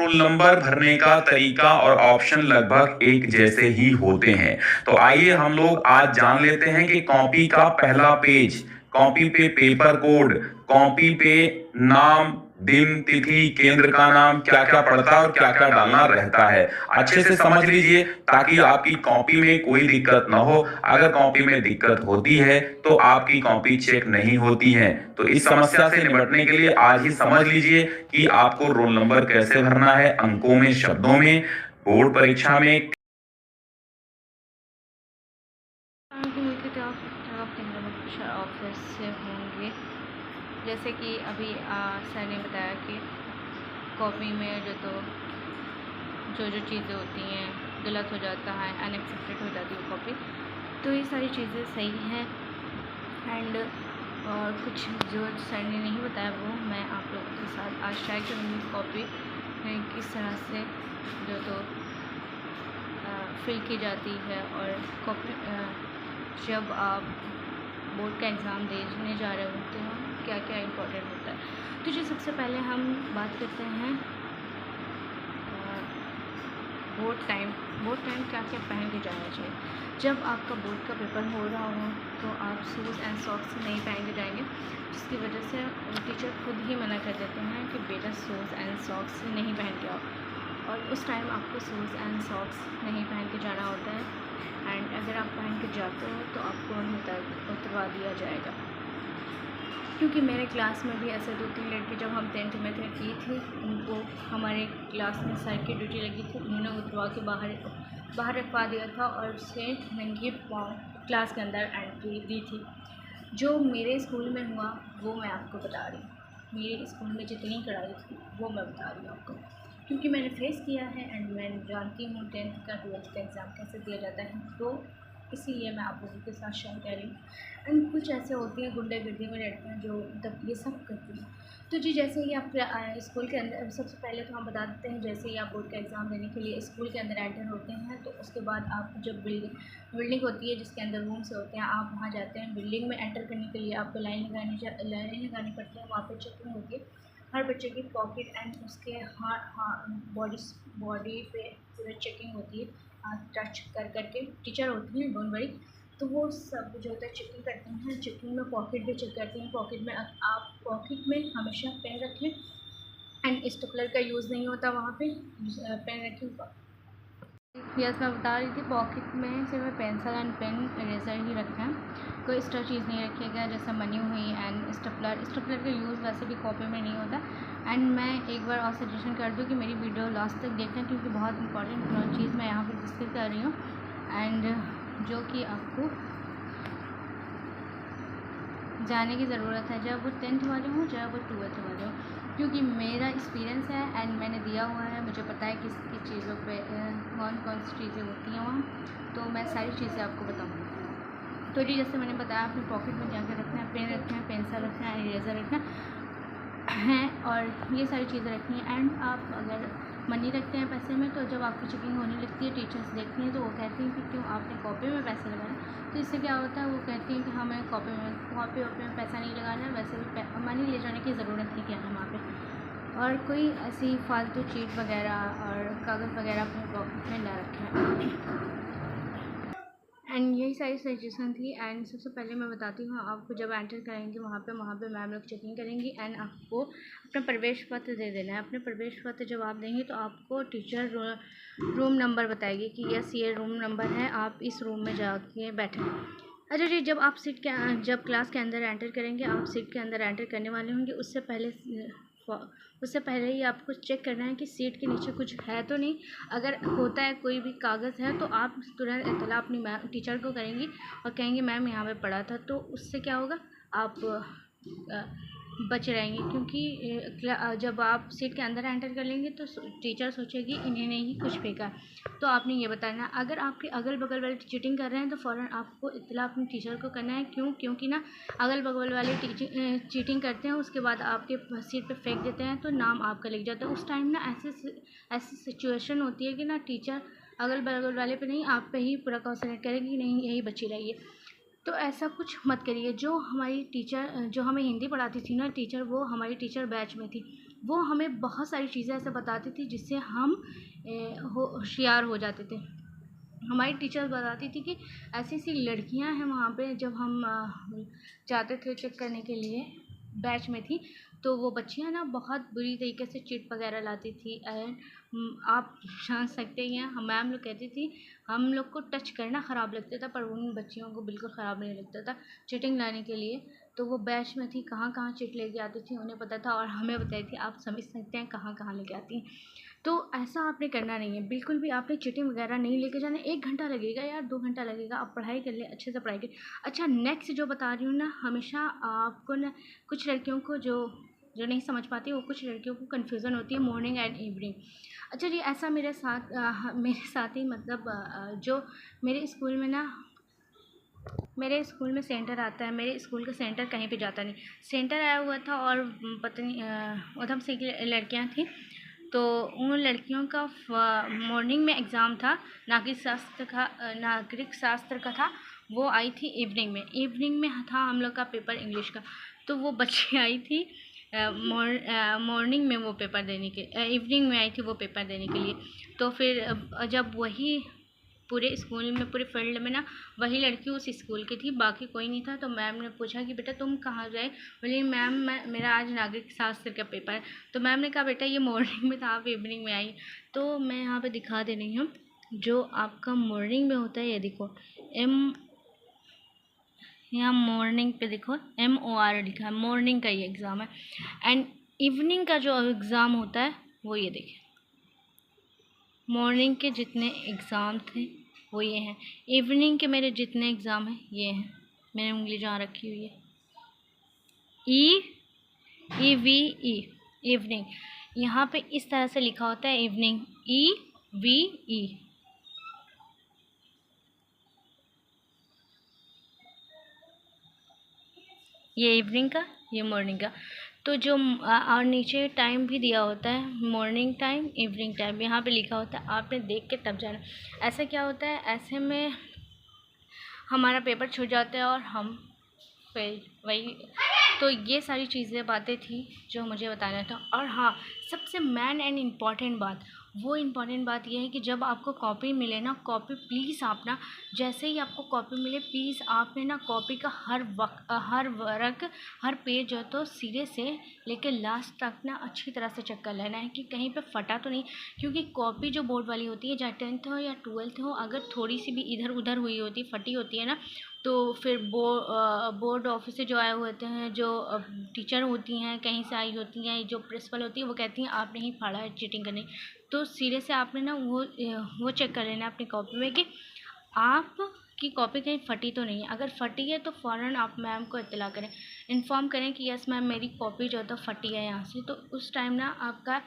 Roll number भरने का तरीका और ऑप्शन लगभग एक जैसे ही होते हैं। तो आइए हम लोग आज जान लेते हैं कि कॉपी का पहला पेज, कॉपी पे पेपर कोड, कॉपी पे नाम, दिन, तिथि, केंद्र का नाम, क्या-क्या पड़ता है और क्या-क्या डालना रहता है। अच्छे से समझ लीजिए ताकि आपकी कॉपी में कोई दिक्कत ना हो। अगर कॉपी में दिक्कत होती है तो आपकी कॉपी चेक नहीं होती है। तो इस समस्या से निपटने के लिए आज ही समझ लीजिए कि आपको रोल नंबर कैसे भरना है, अंकों में, शब्दों में, बोर्ड परीक्षा में। मिलकर जवाब केंद्र में कुछ ऑफिस से होंगे। जैसे कि अभी सर ने बताया कि कॉपी में जो चीज़ें होती हैं गलत हो जाता है, अनएक्सेप्टेड हो जाती है कॉपी। तो ये सारी चीज़ें सही हैं। एंड और कुछ जो सर ने नहीं बताया वो मैं आप लोगों के साथ आज शेयर करूँगी। कॉपी में किस तरह से जो फिल की जाती है और कॉपी जब आप बोर्ड का एग्ज़ाम देने जा रहे होते हैं क्या क्या इम्पोर्टेंट होता है। तो जी सबसे पहले हम बात करते हैं बोर्ड टाइम क्या क्या पहन के जाना चाहिए। जब आपका बोर्ड का पेपर हो रहा हो तो आप शूज़ एंड सॉक्स नहीं पहन के जाएंगे, जिसकी वजह से टीचर खुद ही मना कर देते हैं कि बेटा शूज़ एंड सॉक्स नहीं पहन के आओ। और उस टाइम आपको शूज़ एंड सॉक्स नहीं पहन के जाना होता है। एंड अगर आप पहन के जाते हो तो आपको उतरवा दिया जाएगा। क्योंकि मेरे क्लास में भी ऐसे 2-3 लड़के जब हम 10th में थे की थी, उनको हमारे क्लास में सर की ड्यूटी लगी थी, उन्होंने उतरवा के बाहर रखवा दिया था और उससे नंगे पाँव क्लास के अंदर एंट्री दी थी। जो मेरे स्कूल में हुआ वो मैं आपको बता रही हूँ। मेरे स्कूल में जितनी कड़ाई थी वो मैं बता रही हूँ आपको, क्योंकि मैंने फेस किया है एंड मैं जानती हूँ 10th का 12th का एग्ज़ाम कैसे दिया जाता है। तो इसीलिए मैं आप लोगों के साथ शेयर कर रही हूँ। एंड कुछ ऐसे होती हैं गुंडागर्दी में लड़कियाँ जो मतलब ये सब करती हैं। तो जी जैसे ही आप स्कूल के अंदर, सबसे पहले तो हम बता देते हैं, जैसे ही आप बोर्ड का एग्ज़ाम देने के लिए स्कूल के अंदर एंटर होते हैं तो उसके बाद आप जब बिल्डिंग होती है जिसके अंदर रूम्स होते हैं, आप वहाँ जाते हैं। बिल्डिंग में एंटर करने के लिए आपको लाइन लगानी पड़ती है। वहाँ पर चेकिंग होती है हर बच्चे की पॉकेट एंड उसके बॉडी पे पूरा चेकिंग होती है। टच करके टीचर होती हैं, डोंट वरी। तो वो सब जो होता है चेकिंग करते हैं। चेकिंग में पॉकेट भी चेक करते हैं। पॉकेट में आप पॉकेट में हमेशा पेन रखें एंड स्टेपलर का यूज़ नहीं होता वहाँ पे। पेन रखें। यस मैं बता रही थी, पॉकेट में सिर्फ पेंसिल एंड पेन इरेज़र ही रखें, कोई एक्स्ट्रा चीज़ नहीं रखिएगा जैसे मनी हुई एंड स्टेपलर का यूज़ वैसे भी कॉपी में नहीं होता। एंड मैं एक बार और सजेशन कर दूँ कि मेरी वीडियो लास्ट तक देखें, क्योंकि बहुत इंपॉर्टेंट चीज़ मैं यहाँ पर डिस्कस कर रही हूँ एंड जो कि आपको जाने की ज़रूरत है, जब वो 10th वाले हों चाहे वो 12th वाले हों, क्योंकि मेरा एक्सपीरियंस है एंड मैंने दिया हुआ है, मुझे पता है किस किस चीज़ों पे कौन सी चीज़ें होती हैं वहाँ। तो मैं सारी चीज़ें आपको बताऊँगी। तो जी जैसे मैंने बताया अपनी पॉकेट में जाकर रखना है, पेन रखना है, पेंसिल रखना है, इरेज़र रखना है और ये सारी चीज़ें रखनी है। एंड आप अगर मनी रखते हैं पैसे में तो जब आपकी चेकिंग होने लगती है, टीचर्स देखती हैं तो वो कहती हैं कि क्यों आपने कॉपी में पैसे लगाए। तो इससे क्या होता है, वो कहती हैं कि हमें कॉपी में पैसा नहीं लगाना है, वैसे भी मनी ले जाने की ज़रूरत नहीं है वहाँ पे। और कोई ऐसी फालतू चीट वगैरह और कागज़ वगैरह अपने पॉकेट में ना रखें। एंड यही सारी सजेशन थी। एंड सबसे पहले मैं बताती हूँ, आपको जब एंटर करेंगे वहाँ पे मैम लोग चेकिंग करेंगी एंड आपको अपना प्रवेश पत्र दे देना है। अपने प्रवेश पत्र जब आप देंगे तो आपको टीचर रूम नंबर बताएगी कि यस ये रूम नंबर है, आप इस रूम में जाके बैठें। अच्छा जी, जब क्लास के अंदर एंटर करेंगे, आप सीट के अंदर एंटर करने वाले होंगे, उससे पहले ही आपको चेक करना है कि सीट के नीचे कुछ है तो नहीं। अगर होता है कोई भी कागज़ है तो आप तुरंत इत्तला अपनी टीचर को करेंगी और कहेंगी मैम यहाँ पे पढ़ा था। तो उससे क्या होगा, आप बच रहेंगे, क्योंकि जब आप सीट के अंदर एंटर कर लेंगे तो टीचर सोचेगी इन्होंने ही कुछ फेंका। तो आपने ये बताना है। अगर आपके अगल बगल वाले चीटिंग कर रहे हैं तो फ़ौरन आपको इत्तला अपने टीचर को करना है। क्योंकि ना अगल बगल वाले चीटिंग करते हैं, उसके बाद आपके सीट पे फेंक देते हैं तो नाम आपका लिख जाता है। उस टाइम ना ऐसी सिचुएशन होती है कि ना टीचर अगल बगल वाले पे नहीं, आप पे ही पूरा कॉन्सनट्रेट करेगी कि नहीं यही बची रहिए। तो ऐसा कुछ मत करिए। जो हमारी टीचर जो हमें हिंदी पढ़ाती थी ना टीचर, वो हमारी टीचर बैच में थी, वो हमें बहुत सारी चीज़ें ऐसे बताती थी जिससे हम होशियार हो जाते थे। हमारी टीचर बताती थी कि ऐसी ऐसी लड़कियां हैं वहाँ पे, जब हम जाते थे चेक करने के लिए, बैच में थी, तो वो बच्चियां ना बहुत बुरी तरीके से चिट वगैरह लाती थी। एंड आप जान सकते हैं, हम मैम लोग कहती थी हम लोग को टच करना ख़राब लगता था, पर उन बच्चियों को बिल्कुल ख़राब नहीं लगता था चिटिंग लाने के लिए। तो वो बैच में थी, कहाँ कहाँ चिट लेके आती थी उन्हें पता था, और हमें बताई थी। आप समझ सकते हैं कहाँ कहाँ लेके आती हैं। तो ऐसा आपने करना नहीं है बिल्कुल भी। आपने चिटिंग वगैरह नहीं लेके जाना। 1 घंटा लगेगा यार, 2 घंटा लगेगा, आप पढ़ाई कर ले, अच्छे से पढ़ाई कर। अच्छा, नेक्स्ट जो बता रही हूँ ना, हमेशा आपको ना कुछ लड़कियों को जो जो नहीं समझ पाती, वो कुछ लड़कियों को कन्फ्यूज़न होती है मॉर्निंग एंड इवनिंग। अच्छा जी, ऐसा मेरे साथ ही मतलब जो मेरे स्कूल में ना, मेरे स्कूल में सेंटर आता है। मेरे स्कूल का सेंटर कहीं पे जाता नहीं, सेंटर आया हुआ था, और पता नहीं उधम से की लड़कियां थी, तो उन लड़कियों का मॉर्निंग में एग्ज़ाम था, नागरिक शास्त्र का था। वो आई थी इवनिंग में, था हम लोग का पेपर इंग्लिश का। तो वो बच्ची आई थी मॉर्निंग में वो पेपर देने के, इवनिंग में आई थी वो पेपर देने के लिए। तो फिर जब वही पूरे स्कूल में, पूरे फील्ड में ना वही लड़की उस स्कूल की थी, बाकी कोई नहीं था। तो मैम ने पूछा कि बेटा तुम कहाँ गए? बोली मैम मेरा आज नागरिक शास्त्र का पेपर है। तो मैम ने कहा बेटा ये मॉर्निंग में था, आप इवनिंग में आई। तो मैं यहाँ पे दिखा दे रही हूँ, जो आपका मॉर्निंग में होता है, ये देखो यहाँ मॉर्निंग पे देखो MOR लिखा है, मॉर्निंग का ये एग्ज़ाम है। एंड इवनिंग का जो एग्ज़ाम होता है वो ये देखिए, मॉर्निंग के जितने एग्ज़ाम थे वो ये हैं, इवनिंग के मेरे जितने एग्ज़ाम हैं ये हैं। मैंने उंगली जहाँ रखी हुई है, EVE इवनिंग, यहाँ पे इस तरह से लिखा होता है इवनिंग, EVE। ये इवनिंग का, ये मॉर्निंग का। तो जो और नीचे टाइम भी दिया होता है, मॉर्निंग टाइम, इवनिंग टाइम, यहाँ पे लिखा होता है, आपने देख के तब जाना। ऐसा क्या होता है, ऐसे में हमारा पेपर छूट जाता है और हम फेल, वही। तो ये सारी चीज़ें बातें थी जो मुझे बताना था। और हाँ, सबसे मेन एंड इम्पॉर्टेंट बात, वो इम्पॉर्टेंट बात ये है कि जब आपको कॉपी मिले ना, कॉपी प्लीज़ आप ना, जैसे ही आपको कॉपी मिले प्लीज़ आपने ना कॉपी का हर वर्ग, हर पेज जो है तो सिरे से लेकर लास्ट तक ना अच्छी तरह से चेक कर लेना है कि कहीं पे फटा तो नहीं। क्योंकि कॉपी जो बोर्ड वाली होती है, चाहे 10th हो या 12th हो, अगर थोड़ी सी भी इधर उधर हुई होती, फटी होती है ना, तो फिर बोर्ड ऑफिस से जो आए हुए होते हैं, जो टीचर होती हैं कहीं से आई होती हैं, जो प्रिंसिपल होती है, वो कहती हैं आपने ही फाड़ा है चीटिंग करने। तो सीरियस से आपने ना वो चेक कर लेना अपनी कॉपी में कि आप की कॉपी कहीं फटी तो नहीं है। अगर फटी है तो फ़ौरन आप मैम को इत्तला करें, इन्फॉर्म करें कि यस मैम मेरी कॉपी जो है तो फटी है यहाँ से। तो उस टाइम ना आपका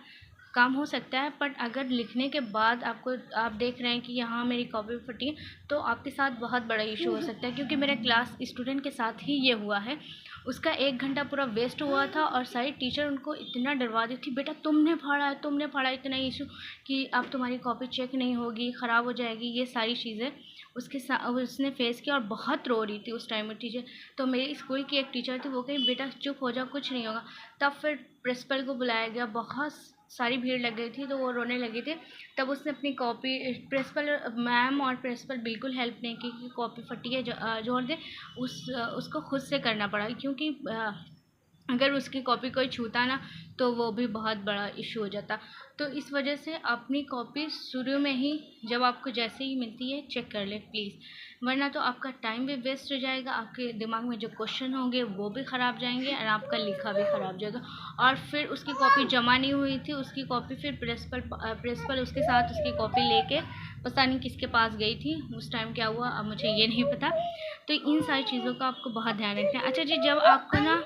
काम हो सकता है। बट अगर लिखने के बाद आप देख रहे हैं कि यहाँ मेरी कॉपी फटी है, तो आपके साथ बहुत बड़ा इशू हो सकता है। क्योंकि मेरे क्लास स्टूडेंट के साथ ही ये हुआ है, उसका 1 घंटा पूरा वेस्ट हुआ था, और सारी टीचर उनको इतना डरवा दी थी, बेटा तुमने फाड़ा, इतना इशू कि अब तुम्हारी कॉपी चेक नहीं होगी, ख़राब हो जाएगी। ये सारी चीज़ें उसने फेस किया, और बहुत रो रही थी उस टाइम में टीचर। तो मेरे स्कूल की एक टीचर थी, वो कही बेटा चुप हो जाओ, कुछ नहीं होगा। तब फिर प्रिंसिपल को बुलाया गया, बहुत सारी भीड़ लग गई थी, तो वो रोने लगी थी। तब उसने अपनी कॉपी, प्रिंसिपल मैम और प्रिंसिपल बिल्कुल हेल्प नहीं की कि कॉपी फटी है जोड़ दे। उसको खुद से करना पड़ा, क्योंकि अगर उसकी कॉपी कोई छूता ना, तो वो भी बहुत बड़ा इशू हो जाता। तो इस वजह से अपनी कॉपी शुरू में ही, जब आपको जैसे ही मिलती है, चेक कर ले प्लीज़, वरना तो आपका टाइम भी वेस्ट हो जाएगा, आपके दिमाग में जो क्वेश्चन होंगे वो भी ख़राब जाएंगे, और आपका लिखा भी ख़राब जाएगा। और फिर उसकी कॉपी जमा नहीं हुई थी, उसकी कॉपी फिर प्रिंसिपल उसके साथ उसकी कॉपी लेके पता नहीं किसके पास गई थी। उस टाइम क्या हुआ अब मुझे ये नहीं पता। तो इन सारी चीज़ों का आपको बहुत ध्यान रखना है। अच्छा जी, जब आपको ना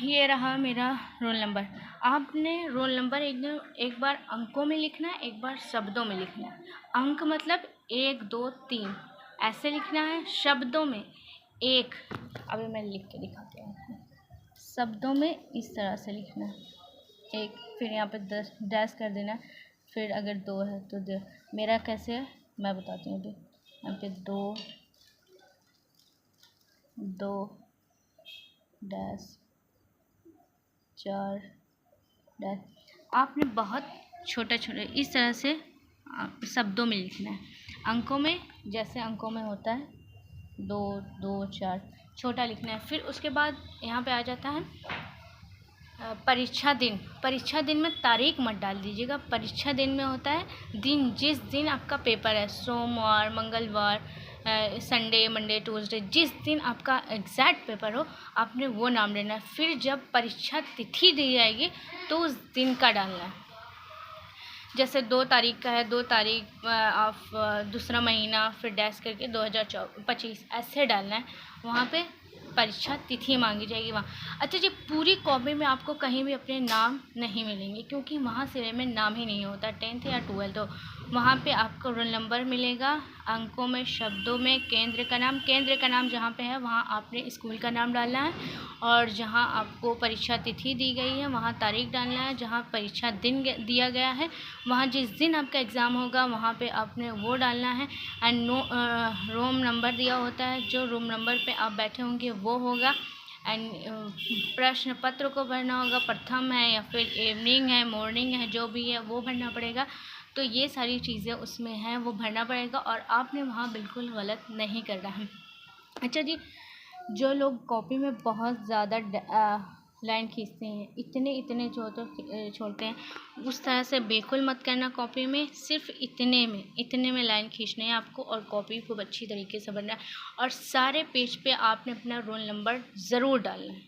ये रहा मेरा रोल नंबर। आपने रोल नंबर एक बार अंकों में लिखना है, एक बार शब्दों में लिखना है। अंक मतलब 1 2 3 ऐसे लिखना है, शब्दों में 1, अभी मैं लिख के दिखाती हूँ आपको। शब्दों में इस तरह से लिखना है 1, फिर यहाँ पे 10 डैश कर देना है, फिर अगर 2 है तो 2। मेरा कैसे है मैं बताती हूँ अभी। यहाँ पे 2 2 डैश 4 डैश। आपने बहुत छोटा छोटा इस तरह से शब्दों में लिखना है। अंकों में जैसे अंकों में होता है 2 2 4 छोटा लिखना है। फिर उसके बाद यहाँ पे आ जाता है परीक्षा दिन। परीक्षा दिन में तारीख मत डाल दीजिएगा। परीक्षा दिन में होता है दिन, जिस दिन आपका पेपर है, सोमवार, मंगलवार, संडे, मंडे, ट्यूसडे, जिस दिन आपका एग्जैक्ट पेपर हो आपने वो नाम लेना है। फिर जब परीक्षा तिथि दी जाएगी तो उस दिन का डालना है। जैसे 2 तारीख का है, 2 तारीख ऑफ दूसरा महीना, फिर डैश करके 2025 ऐसे डालना है। वहाँ पे परीक्षा तिथि मांगी जाएगी वहाँ। अच्छा जी, पूरी कॉपी में आपको कहीं भी अपने नाम नहीं मिलेंगे, क्योंकि वहाँ सिरे में नाम ही नहीं होता। 10th या 12th हो, वहाँ पे आपको रोल नंबर मिलेगा। अंकों में, शब्दों में केंद्र का नाम जहाँ पे है वहाँ आपने स्कूल का नाम डालना है। और जहाँ आपको परीक्षा तिथि दी गई है वहाँ तारीख डालना है। जहाँ परीक्षा दिन दिया गया है वहाँ जिस दिन आपका एग्ज़ाम होगा वहाँ पे आपने वो डालना है। एंड रूम नंबर दिया होता है, जो रूम नंबर पे आप बैठे होंगे वो होगा। एंड प्रश्न पत्र को भरना होगा, प्रथम है या फिर इवनिंग है, मॉर्निंग है, जो भी है वो भरना पड़ेगा। तो ये सारी चीज़ें उसमें हैं, वो भरना पड़ेगा और आपने वहाँ बिल्कुल गलत नहीं करना है। अच्छा जी, जो लोग कॉपी में बहुत ज़्यादा लाइन खींचते हैं, इतने छोड़ते हैं, उस तरह से बिल्कुल मत करना। कॉपी में सिर्फ इतने में लाइन खींचना है आपको और कॉपी को अच्छी तरीके से भरना है। और सारे पेज पे आपने अपना रोल नंबर ज़रूर डालना है,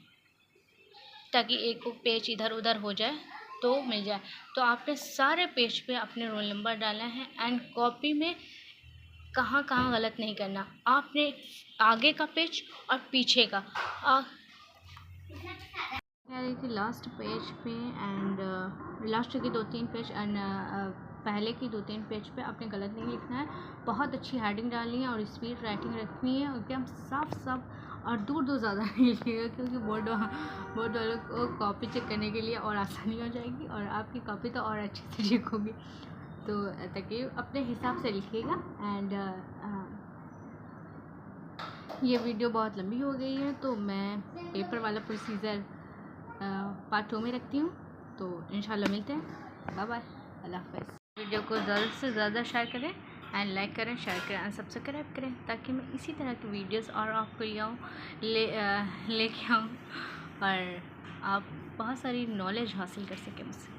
ताकि एक पेज इधर उधर हो जाए तो मिल जाए। तो आपने सारे पेज पे अपने रोल नंबर डालना है। एंड कॉपी में कहाँ गलत नहीं करना। आपने आगे का पेज और पीछे का कह रही थी लास्ट पेज पे एंड लास्ट के 2-3 पेज एंड पहले की 2-3 पेज पे आपने गलत नहीं लिखना है। बहुत अच्छी हेडिंग डालनी है और स्पीड राइटिंग रखनी है, एकदम साफ और दूर ज़्यादा नहीं लिखिएगा, क्योंकि बोर्ड वालों को कॉपी चेक करने के लिए और आसानी हो जाएगी और आपकी कॉपी तो और अच्छे से चेक होगी। तो ताकि अपने हिसाब से लिखिएगा। एंड ये वीडियो बहुत लंबी हो गई है, तो मैं पेपर वाला प्रोसीजर पार्ट 2 में रखती हूँ। तो इंशाल्लाह मिलते हैं। बाय बाय, अल्लाह हाफ़िज़। वीडियो को ज़्यादा से ज़्यादा शेयर करें एंड लाइक करें, शेयर करें एंड सब्सक्राइब करें, ताकि मैं इसी तरह की वीडियोस और आपको लेके आऊँ और आप बहुत सारी नॉलेज हासिल कर सकें मुझसे।